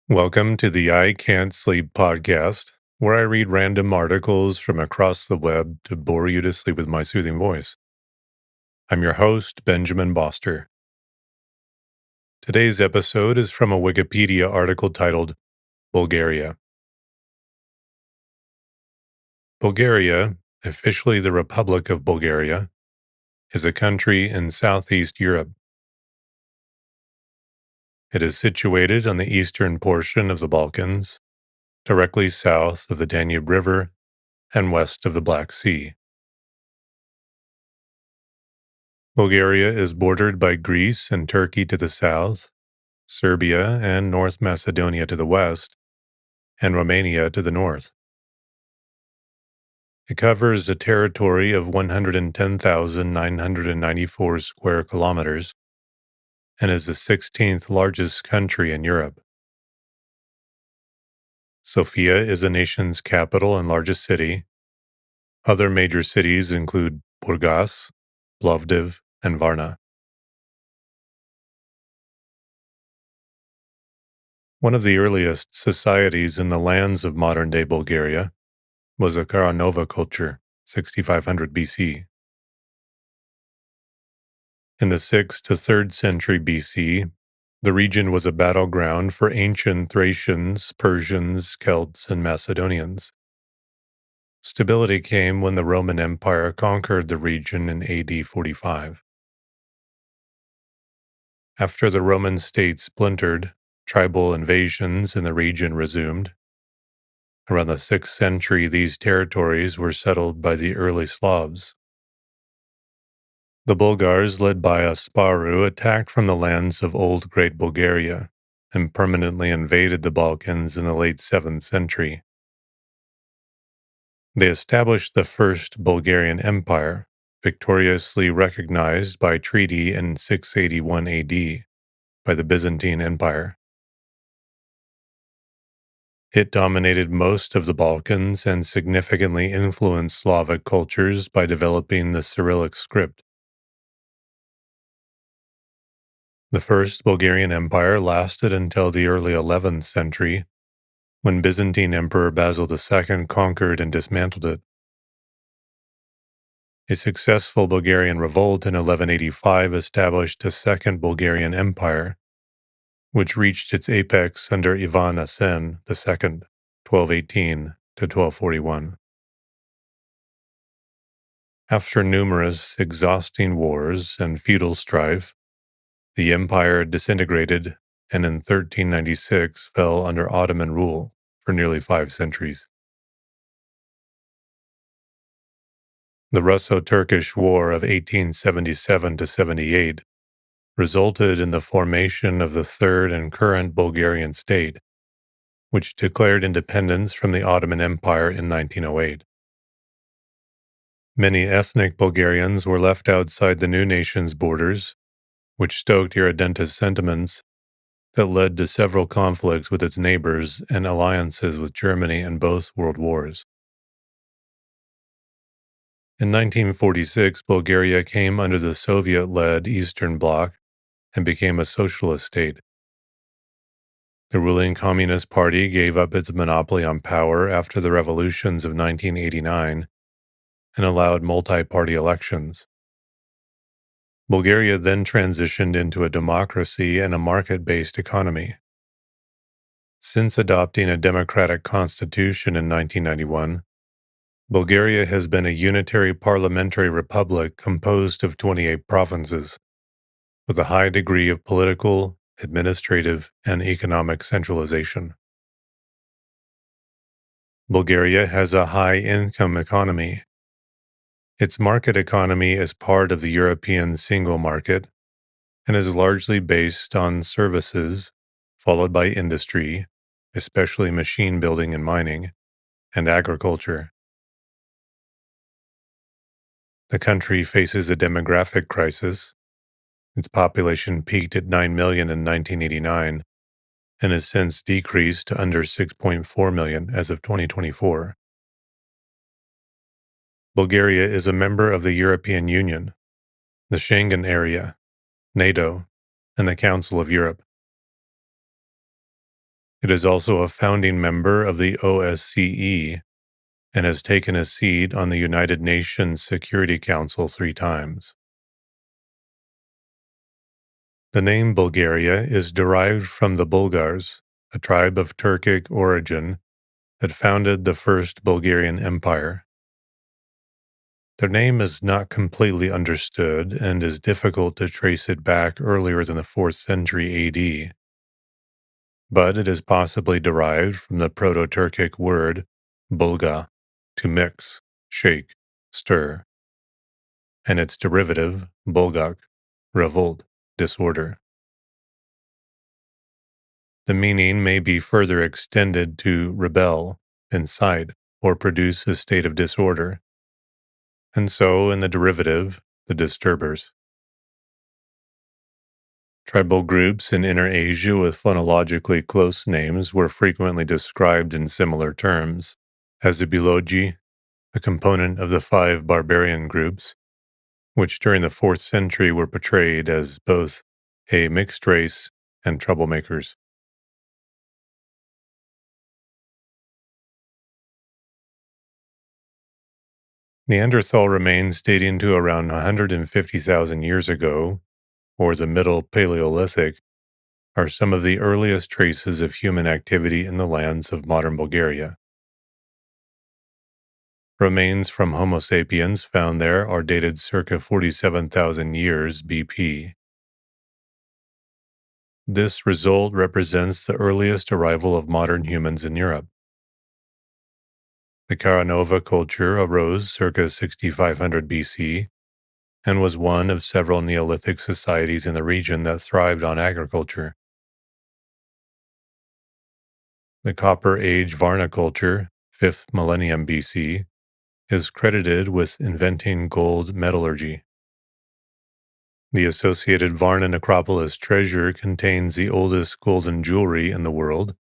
Welcome to the I Can't Sleep podcast, where I read random articles from across the web to bore you to sleep with my soothing voice. I'm your host, Benjamin Boster. Today's episode is from a Wikipedia article titled Bulgaria. Bulgaria, officially the Republic of Bulgaria, is a country in southeast Europe. It is situated on the eastern portion of the Balkans, directly south of the Danube River and west of the Black Sea. Bulgaria is bordered by Greece and Turkey to the south, Serbia and North Macedonia to the west, and Romania to the north. It covers a territory of 110,994 square kilometers and is the 16th largest country in Europe. Sofia is the nation's capital and largest city. Other major cities include Burgas, Plovdiv, and Varna. One of the earliest societies in the lands of modern-day Bulgaria was a Karanova culture, 6500 BC. In the 6th to 3rd century BC, the region was a battleground for ancient Thracians, Persians, Celts, and Macedonians. Stability came when the Roman Empire conquered the region in AD 45. After the Roman state splintered, tribal invasions in the region resumed. Around the 6th century, these territories were settled by the early Slavs. The Bulgars, led by Asparu, attacked from the lands of Old Great Bulgaria and permanently invaded the Balkans in the late 7th century. They established the First Bulgarian Empire, victoriously recognized by treaty in 681 AD by the Byzantine Empire. It dominated most of the Balkans and significantly influenced Slavic cultures by developing the Cyrillic script. The First Bulgarian Empire lasted until the early 11th century, when Byzantine Emperor Basil II conquered and dismantled it. A successful Bulgarian revolt in 1185 established a Second Bulgarian Empire, which reached its apex under Ivan Asen II, 1218 to 1241. After numerous exhausting wars and feudal strife, the empire disintegrated and in 1396 fell under Ottoman rule for nearly 5 centuries. The Russo-Turkish War of 1877 to 78 resulted in the formation of the third and current Bulgarian state, which declared independence from the Ottoman Empire in 1908. Many ethnic Bulgarians were left outside the new nation's borders, which stoked irredentist sentiments that led to several conflicts with its neighbors and alliances with Germany in both world wars. In 1946, Bulgaria came under the Soviet-led Eastern Bloc and became a socialist state. The ruling Communist Party gave up its monopoly on power after the revolutions of 1989 and allowed multi-party elections. Bulgaria then transitioned into a democracy and a market-based economy. Since adopting a democratic constitution in 1991, Bulgaria has been a unitary parliamentary republic composed of 28 provinces, with a high degree of political, administrative, and economic centralization. Bulgaria has a high-income economy. Its market economy is part of the European single market and is largely based on services, followed by industry, especially machine building and mining, and agriculture. The country faces a demographic crisis. Its population peaked at 9 million in 1989 and has since decreased to under 6.4 million as of 2024. Bulgaria is a member of the European Union, the Schengen area, NATO, and the Council of Europe. It is also a founding member of the OSCE and has taken a seat on the United Nations Security Council 3 times. The name Bulgaria is derived from the Bulgars, a tribe of Turkic origin that founded the first Bulgarian Empire. Their name is not completely understood and is difficult to trace it back earlier than the 4th century AD, but it is possibly derived from the Proto-Turkic word bulga, to mix, shake, stir, and its derivative, bulgak, revolt, disorder. The meaning may be further extended to rebel, incite, or produce a state of disorder, and so in the derivative, the disturbers. Tribal groups in Inner Asia with phonologically close names were frequently described in similar terms, as the Bilogi, a component of the 5 barbarian groups, which during the 4th century were portrayed as both a mixed race and troublemakers. Neanderthal remains dating to around 150,000 years ago, or the Middle Paleolithic, are some of the earliest traces of human activity in the lands of modern Bulgaria. Remains from Homo sapiens found there are dated circa 47,000 years BP. This result represents the earliest arrival of modern humans in Europe. The Karanova culture arose circa 6500 BC and was one of several Neolithic societies in the region that thrived on agriculture. The Copper Age Varna culture, 5th millennium BC, is credited with inventing gold metallurgy. The associated Varna necropolis treasure contains the oldest golden jewelry in the world,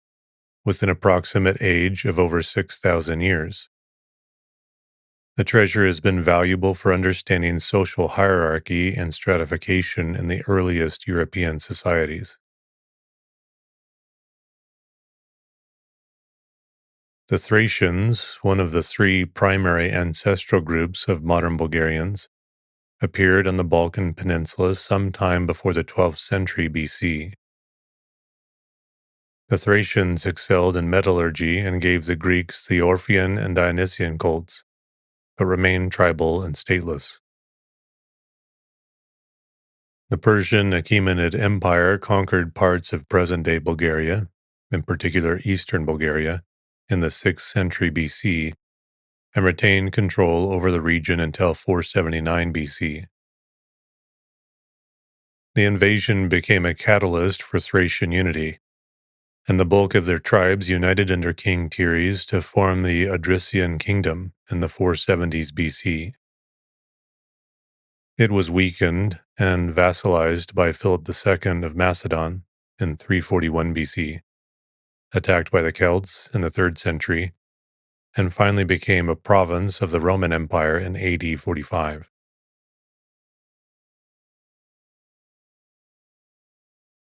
with an approximate age of over 6,000 years. The treasure has been valuable for understanding social hierarchy and stratification in the earliest European societies. The Thracians, one of the 3 primary ancestral groups of modern Bulgarians, appeared on the Balkan Peninsula sometime before the 12th century BC. The Thracians excelled in metallurgy and gave the Greeks the Orphean and Dionysian cults, but remained tribal and stateless. The Persian Achaemenid Empire conquered parts of present-day Bulgaria, in particular eastern Bulgaria, in the 6th century BC, and retained control over the region until 479 BC. The invasion became a catalyst for Thracian unity, and the bulk of their tribes united under King Teres to form the Odrysian kingdom in the 470s BC. It was weakened and vassalized by Philip II of Macedon in 341 BC, attacked by the Celts in the 3rd century, and finally became a province of the Roman Empire in AD 45.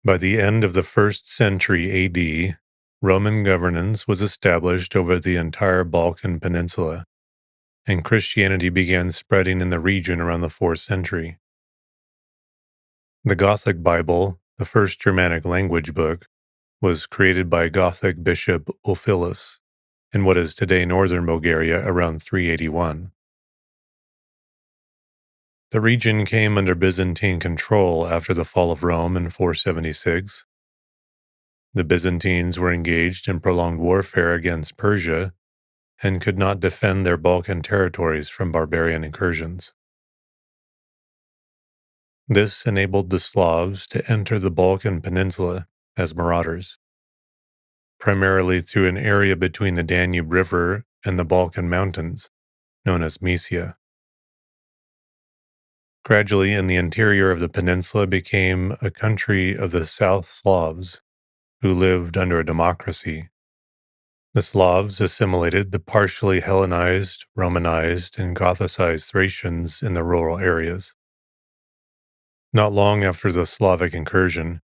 By the end of the 1st century AD, Roman governance was established over the entire Balkan Peninsula, and Christianity began spreading in the region around the 4th century. The Gothic Bible, the first Germanic language book, was created by Gothic bishop Ulfilas in what is today northern Bulgaria around 381. The region came under Byzantine control after the fall of Rome in 476. The Byzantines were engaged in prolonged warfare against Persia and could not defend their Balkan territories from barbarian incursions. This enabled the Slavs to enter the Balkan Peninsula as marauders, primarily through an area between the Danube River and the Balkan Mountains, known as Mysia. Gradually, in the interior of the peninsula became a country of the South Slavs, who lived under a democracy. The Slavs assimilated the partially Hellenized, Romanized, and Gothicized Thracians in the rural areas. Not long after the Slavic incursion,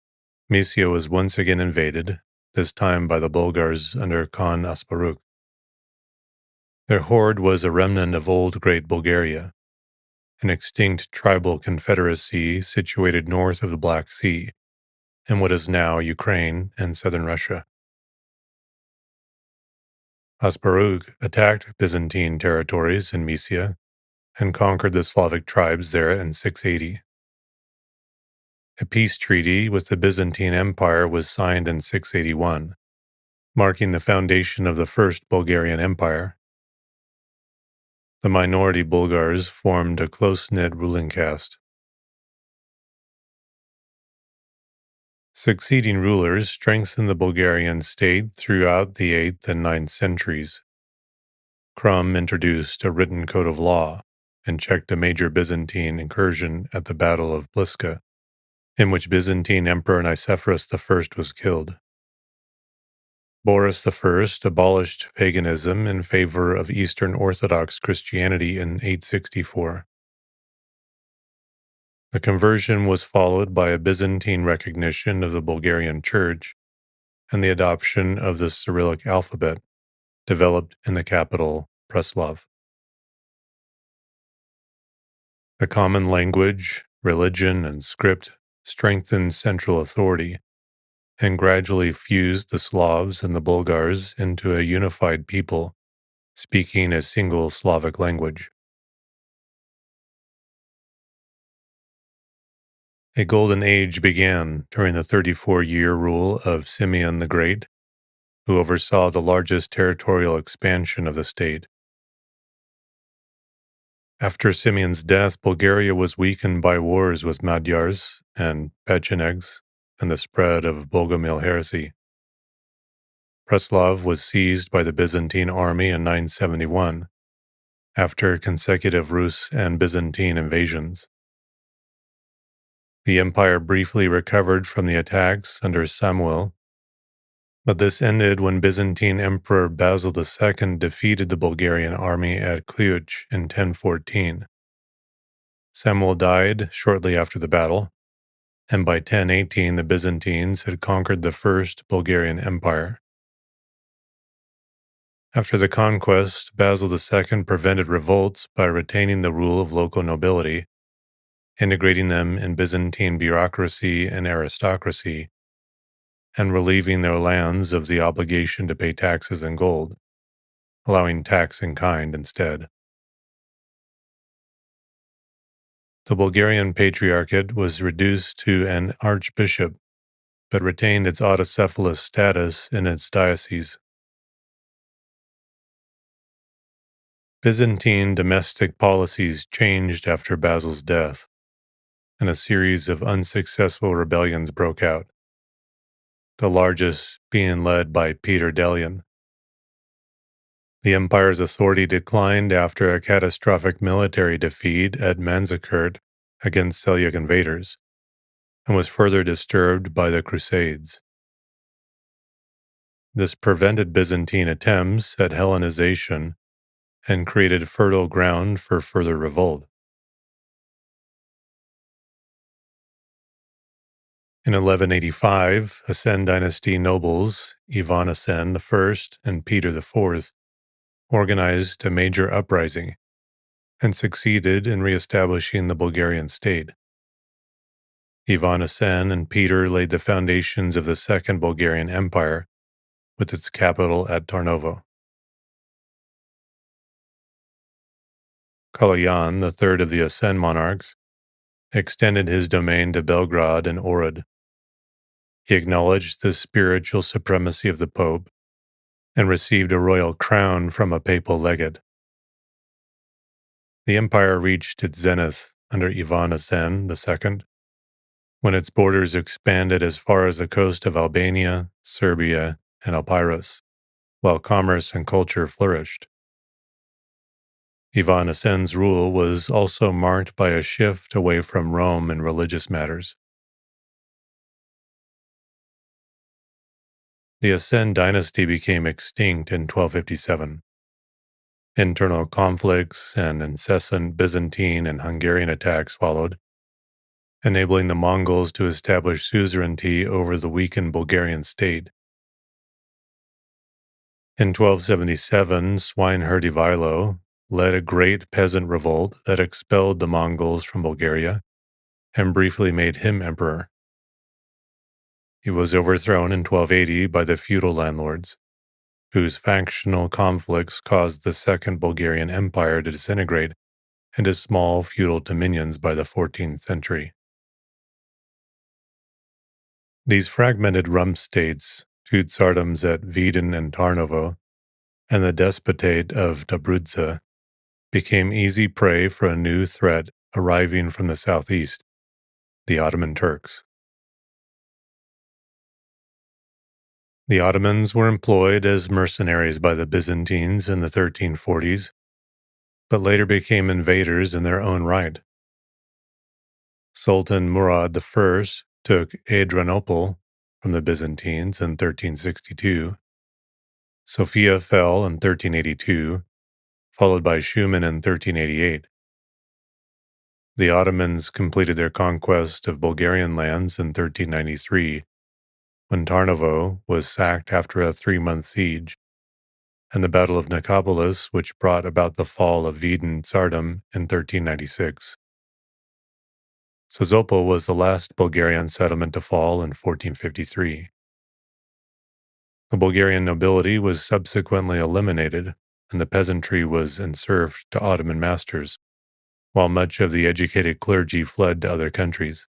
Mysia was once again invaded, this time by the Bulgars under Khan Asparuk. Their horde was a remnant of old Great Bulgaria, an extinct tribal confederacy situated north of the Black Sea, in what is now Ukraine and southern Russia. Asparuk attacked Byzantine territories in Mysia and conquered the Slavic tribes there in 680. A peace treaty with the Byzantine Empire was signed in 681, marking the foundation of the First Bulgarian Empire. The minority Bulgars formed a close-knit ruling caste. Succeeding rulers strengthened the Bulgarian state throughout the 8th and 9th centuries. Krum introduced a written code of law and checked a major Byzantine incursion at the Battle of Pliska, in which Byzantine Emperor Nicephorus I was killed. Boris I abolished paganism in favor of Eastern Orthodox Christianity in 864. The conversion was followed by a Byzantine recognition of the Bulgarian Church and the adoption of the Cyrillic alphabet, developed in the capital, Preslav. The common language, religion, and script strengthened central authority and gradually fused the Slavs and the Bulgars into a unified people, speaking a single Slavic language. A golden age began during the 34-year rule of Simeon the Great, who oversaw the largest territorial expansion of the state. After Simeon's death, Bulgaria was weakened by wars with Magyars and Pechenegs and the spread of Bogomil heresy. Preslav was seized by the Byzantine army in 971, after consecutive Rus and Byzantine invasions. The empire briefly recovered from the attacks under Samuil, but this ended when Byzantine Emperor Basil II defeated the Bulgarian army at Cluj in 1014. Samuil died shortly after the battle, and by 1018 the Byzantines had conquered the First Bulgarian Empire. After the conquest, Basil II prevented revolts by retaining the rule of local nobility, integrating them in Byzantine bureaucracy and aristocracy, and relieving their lands of the obligation to pay taxes in gold, allowing tax in kind instead. The Bulgarian Patriarchate was reduced to an archbishop, but retained its autocephalous status in its diocese. Byzantine domestic policies changed after Basil's death, and a series of unsuccessful rebellions broke out, the largest being led by Peter Delian. The empire's authority declined after a catastrophic military defeat at Manzikert against Seljuk invaders, and was further disturbed by the Crusades. This prevented Byzantine attempts at Hellenization and created fertile ground for further revolt. In 1185, Asen dynasty nobles, Ivan Asen I and Peter IV, organized a major uprising and succeeded in reestablishing the Bulgarian state. Ivan Asen and Peter laid the foundations of the Second Bulgarian Empire, with its capital at Tarnovo. Kaloyan, the third of the Asen monarchs, extended his domain to Belgrade and Ohrid. He acknowledged the spiritual supremacy of the Pope and received a royal crown from a papal legate. The empire reached its zenith under Ivan Asen II, when its borders expanded as far as the coast of Albania, Serbia, and Epirus, while commerce and culture flourished. Ivan Asen's rule was also marked by a shift away from Rome in religious matters. The Asen dynasty became extinct in 1257. Internal conflicts and incessant Byzantine and Hungarian attacks followed, enabling the Mongols to establish suzerainty over the weakened Bulgarian state In 1277, swineherd Ivailo led a great peasant revolt that expelled the Mongols from Bulgaria and briefly made him emperor. He was overthrown in 1280 by the feudal landlords, whose factional conflicts caused the Second Bulgarian Empire to disintegrate into small feudal dominions by the 14th century. These fragmented rump states, two tsardoms at Vidin and Tarnovo, and the despotate of Dobrudza, became easy prey for a new threat arriving from the southeast, the Ottoman Turks. The Ottomans were employed as mercenaries by the Byzantines in the 1340s, but later became invaders in their own right. Sultan Murad I took Adrianople from the Byzantines in 1362. Sofia fell in 1382, followed by Shumen in 1388. The Ottomans completed their conquest of Bulgarian lands in 1393, when Tarnovo was sacked after a 3-month siege, and the Battle of Nicopolis, which brought about the fall of Vidin Tsardom in 1396. Sozopol was the last Bulgarian settlement to fall in 1453. The Bulgarian nobility was subsequently eliminated, and the peasantry was enserfed to Ottoman masters, while much of the educated clergy fled to other countries.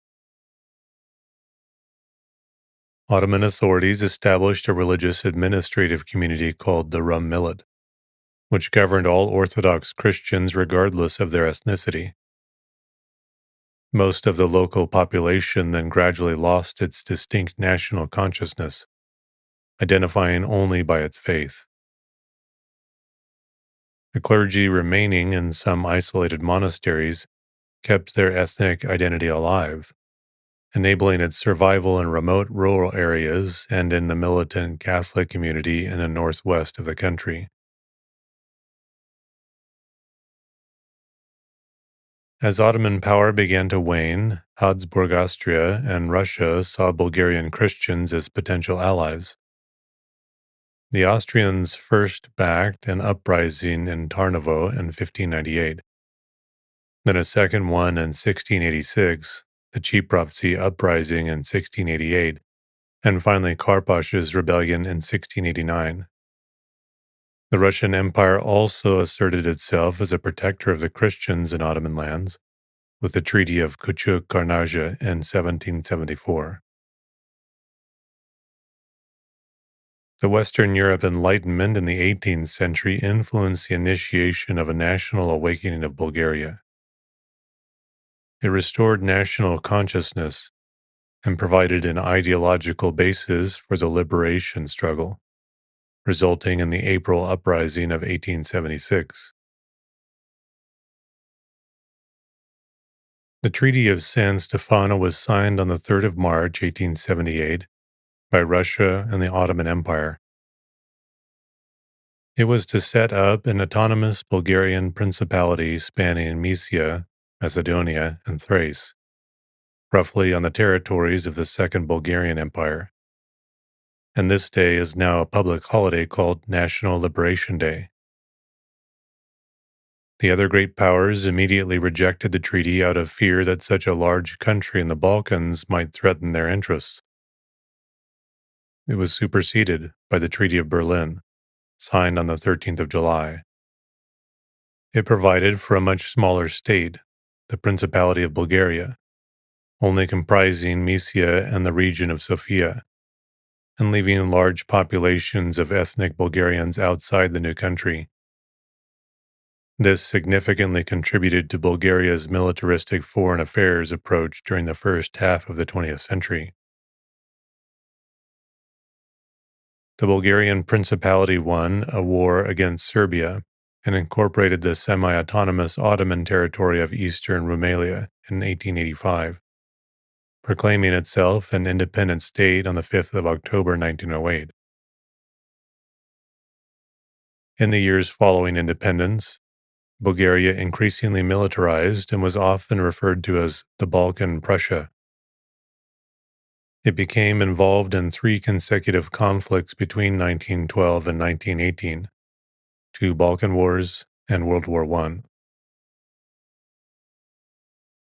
Ottoman authorities established a religious administrative community called the Rum Millet, which governed all Orthodox Christians regardless of their ethnicity. Most of the local population then gradually lost its distinct national consciousness, identifying only by its faith. The clergy remaining in some isolated monasteries kept their ethnic identity alive, enabling its survival in remote rural areas and in the militant Catholic community in the northwest of the country. As Ottoman power began to wane, Habsburg Austria and Russia saw Bulgarian Christians as potential allies. The Austrians first backed an uprising in Tarnovo in 1598, then a second one in 1686, the Chiprovtsi uprising in 1688, and finally Karpash's rebellion in 1689. The Russian Empire also asserted itself as a protector of the Christians in Ottoman lands, with the Treaty of Küçük-Karnaja in 1774. The Western Europe Enlightenment in the 18th century influenced the initiation of a national awakening of Bulgaria. It restored national consciousness and provided an ideological basis for the liberation struggle, resulting in the April Uprising of 1876. The Treaty of San Stefano was signed on the 3rd of March, 1878, by Russia and the Ottoman Empire. It was to set up an autonomous Bulgarian principality spanning Mysia, Macedonia, and Thrace, roughly on the territories of the Second Bulgarian Empire. And this day is now a public holiday called National Liberation Day. The other great powers immediately rejected the treaty out of fear that such a large country in the Balkans might threaten their interests. It was superseded by the Treaty of Berlin, signed on the 13th of July. It provided for a much smaller state, the Principality of Bulgaria, only comprising Mysia and the region of Sofia, and leaving large populations of ethnic Bulgarians outside the new country. This significantly contributed to Bulgaria's militaristic foreign affairs approach during the first half of the 20th century. The Bulgarian Principality won a war against Serbia and incorporated the semi-autonomous Ottoman territory of eastern Rumelia in 1885, proclaiming itself an independent state on the 5th of October 1908. In the years following independence, Bulgaria increasingly militarized and was often referred to as the Balkan Prussia. It became involved in three consecutive conflicts between 1912 and 1918, two Balkan Wars and World War I.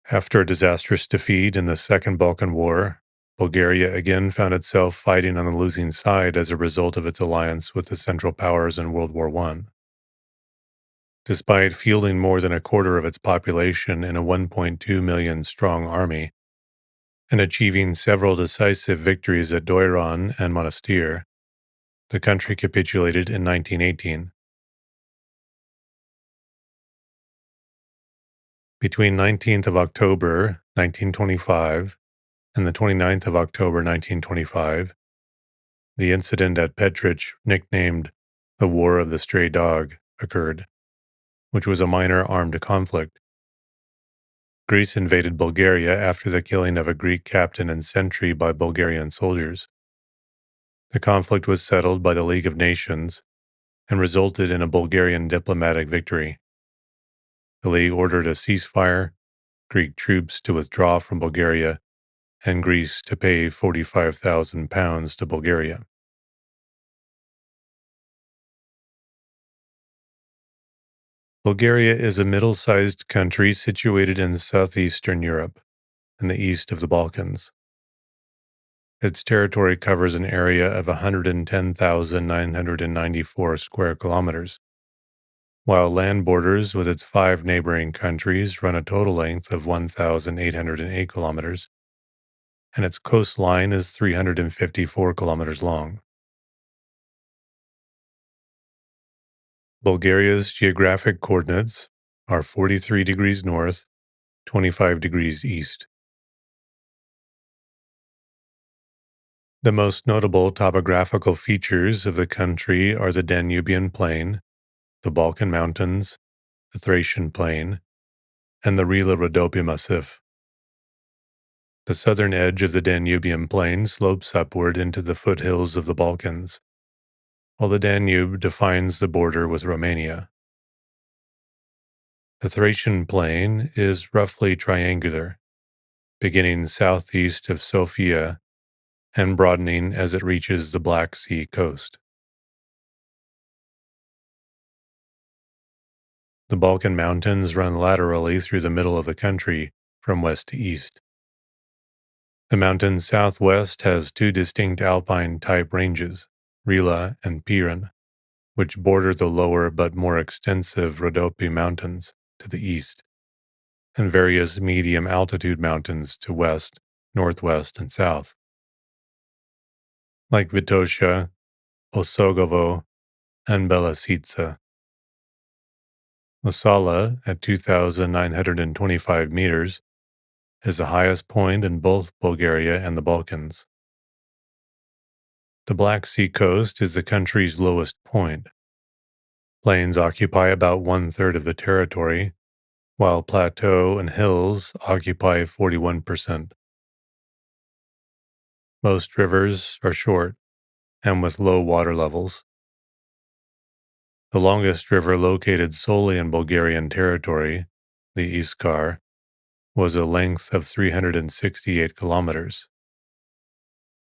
After a disastrous defeat in the Second Balkan War, Bulgaria again found itself fighting on the losing side as a result of its alliance with the Central Powers in World War I. Despite fielding more than a quarter of its population in a 1.2 million strong army and achieving several decisive victories at Doiran and Monastir, the country capitulated in 1918. Between 19th of October 1925 and the 29th of October 1925, the incident at Petrich, nicknamed the War of the Stray Dog, occurred, which was a minor armed conflict. Greece invaded Bulgaria after the killing of a Greek captain and sentry by Bulgarian soldiers. The conflict was settled by the League of Nations and resulted in a Bulgarian diplomatic victory. The League ordered a ceasefire, Greek troops to withdraw from Bulgaria, and Greece to pay £45,000 to Bulgaria. Bulgaria is a middle-sized country situated in southeastern Europe, in the east of the Balkans. Its territory covers an area of 110,994 square kilometers, while land borders with its five neighboring countries run a total length of 1,808 kilometers, and its coastline is 354 kilometers long. Bulgaria's geographic coordinates are 43 degrees north, 25 degrees east. The most notable topographical features of the country are the Danubian Plain, the Balkan Mountains, the Thracian Plain, and the Rila-Rodopi Massif. The southern edge of the Danubian Plain slopes upward into the foothills of the Balkans, while the Danube defines the border with Romania. The Thracian Plain is roughly triangular, beginning southeast of Sofia and broadening as it reaches the Black Sea coast. The Balkan Mountains run laterally through the middle of the country from west to east. The mountain's southwest has two distinct alpine-type ranges, Rila and Pirin, which border the lower but more extensive Rodopi Mountains to the east, and various medium-altitude mountains to west, northwest, and south, like Vitosha, Osogovo, and Belasica. Mosala, at 2,925 meters, is the highest point in both Bulgaria and the Balkans. The Black Sea coast is the country's lowest point. Plains occupy about one-third of the territory, while plateau and hills occupy 41%. Most rivers are short and with low water levels. The longest river located solely in Bulgarian territory, the Iskar, was a length of 368 kilometers.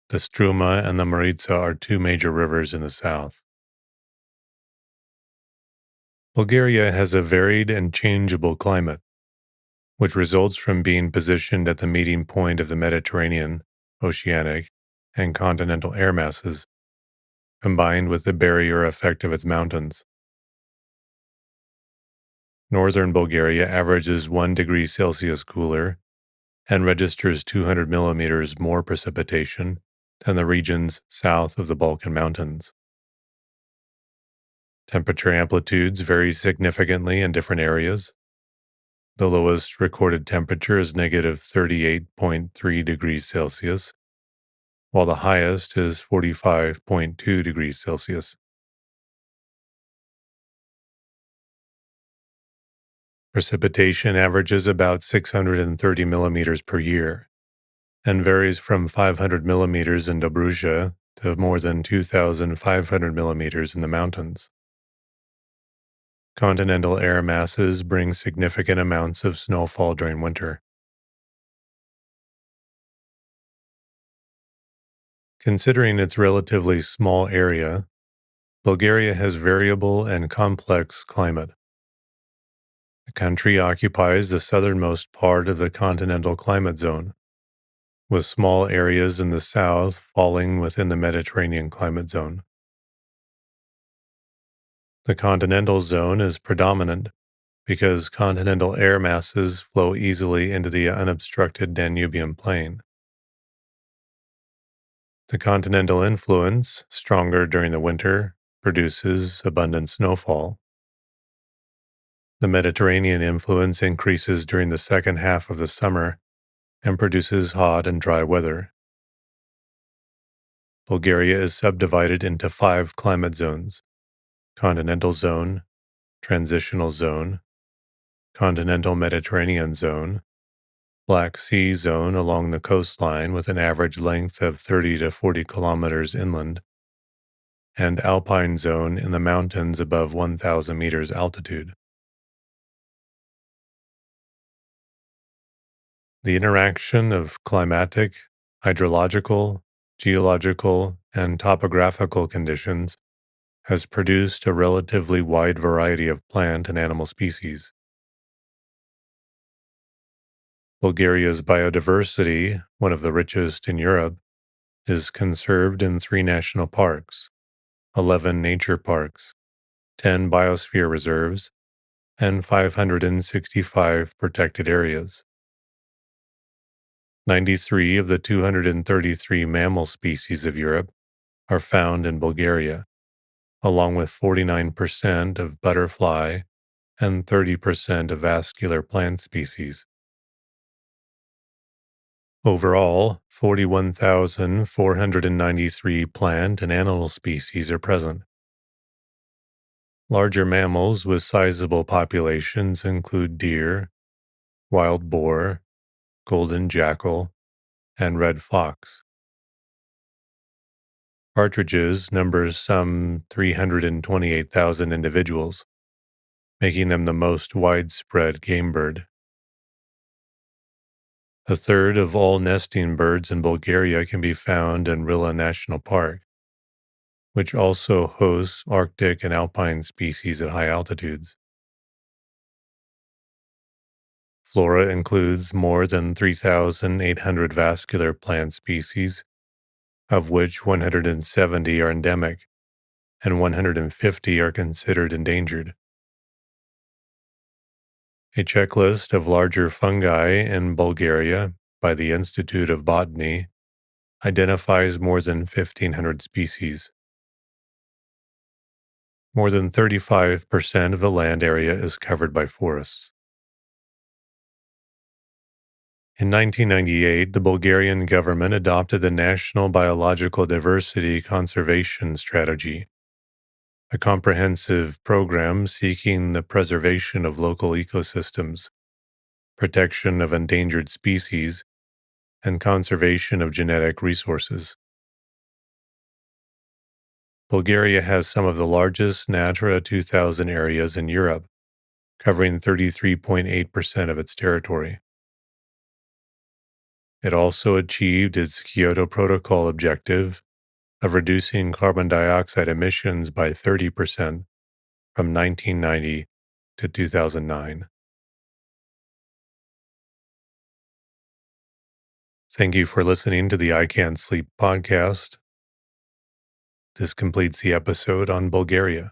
The Struma and the Maritsa are two major rivers in the south. Bulgaria has a varied and changeable climate, which results from being positioned at the meeting point of the Mediterranean, oceanic, and continental air masses, combined with the barrier effect of its mountains. Northern Bulgaria averages 1 degree Celsius cooler and registers 200 millimeters more precipitation than the regions south of the Balkan Mountains. Temperature amplitudes vary significantly in different areas. The lowest recorded temperature is negative 38.3 degrees Celsius, while the highest is 45.2 degrees Celsius. Precipitation averages about 630 millimeters per year and varies from 500 millimeters in Dobruja to more than 2,500 millimeters in the mountains. Continental air masses bring significant amounts of snowfall during winter. Considering its relatively small area, Bulgaria has variable and complex climate. The country occupies the southernmost part of the continental climate zone, with small areas in the south falling within the Mediterranean climate zone. The continental zone is predominant because continental air masses flow easily into the unobstructed Danubian plain. The continental influence, stronger during the winter, produces abundant snowfall. The Mediterranean influence increases during the second half of the summer and produces hot and dry weather. Bulgaria is subdivided into 5 climate zones: continental zone, transitional zone, continental Mediterranean zone, Black Sea zone along the coastline with an average length of 30 to 40 kilometers inland, and alpine zone in the mountains above 1,000 meters altitude. The interaction of climatic, hydrological, geological, and topographical conditions has produced a relatively wide variety of plant and animal species. Bulgaria's biodiversity, one of the richest in Europe, is conserved in 3 national parks, 11 nature parks, 10 biosphere reserves, and 565 protected areas. 93 of the 233 mammal species of Europe are found in Bulgaria, along with 49% of butterfly and 30% of vascular plant species. Overall, 41,493 plant and animal species are present. Larger mammals with sizable populations include deer, wild boar, golden jackal, and red fox. Partridges number some 328,000 individuals, making them the most widespread game bird. A third of all nesting birds in Bulgaria can be found in Rila National Park, which also hosts Arctic and alpine species at high altitudes. Flora includes more than 3,800 vascular plant species, of which 170 are endemic and 150 are considered endangered. A checklist of larger fungi in Bulgaria by the Institute of Botany identifies more than 1,500 species. More than 35% of the land area is covered by forests. In 1998, the Bulgarian government adopted the National Biological Diversity Conservation Strategy, a comprehensive program seeking the preservation of local ecosystems, protection of endangered species, and conservation of genetic resources. Bulgaria has some of the largest Natura 2000 areas in Europe, covering 33.8% of its territory. It also achieved its Kyoto Protocol objective of reducing carbon dioxide emissions by 30% from 1990 to 2009. Thank you for listening to the I Can't Sleep podcast. This completes the episode on Bulgaria.